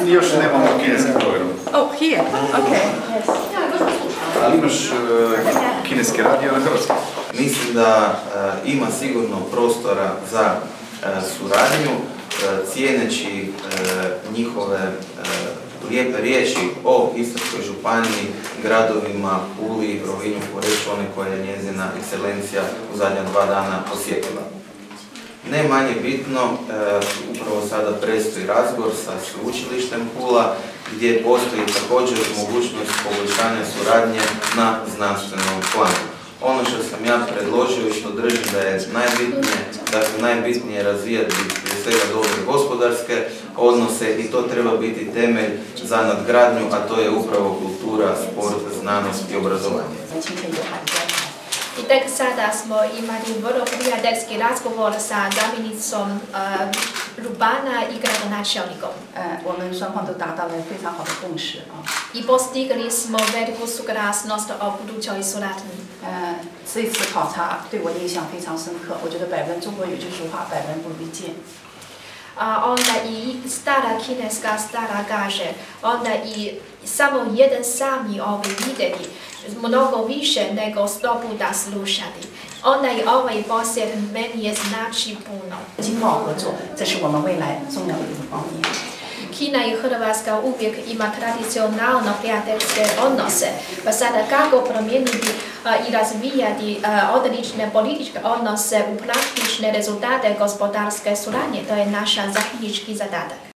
Još nemamo kineski program. Oh, here. Okay. Ali imaš kineski radio na hrvatskom? Mislim da ima sigurno prostora za suradnju, cijeneći njihove lijepe riječi o Istarskoj županiji, gradovima Puli, Rovinju, Poreču, one koje je njezina ekscelencija u zadnja 2 dana posjetila. Ne manje bitno, upravo sada predstoji razgovor sa sveučilištem Pula, gdje postoji također mogućnost poboljšanja suradnje na znanstvenom planu. Ono što sam ja predložio i što držim da je najbitnije razvijati prije svega dobre gospodarske odnose i to treba biti temelj za nadgradnju, a to je upravo kultura, sport, znanost i obrazovanje. I tek sada smo imali vrlo prijateljski razgovor sa zamjenicom župana i gradonačelnikom. I postigli smo veliku suglasnost o budućoj suradnji. 这次考察对我的印象非常深刻，我觉得百闻中国有句俗话，百闻不如一见。 Onda i stara kineska stara kaže, onda i samo jedan sami vidjeti, mnogo više nego 100 puta slušati. Onda i ovaj posjet meni je znači puno. 经贸合作，这是我们未来重要的一个方面。 Kina i Hrvatska uvijek ima tradicionalno prijateljske odnose, pa sada kako promijeniti i razvijati odlične političke odnose u praktične rezultate gospodarske suradnje, to je naš zajednički zadatak.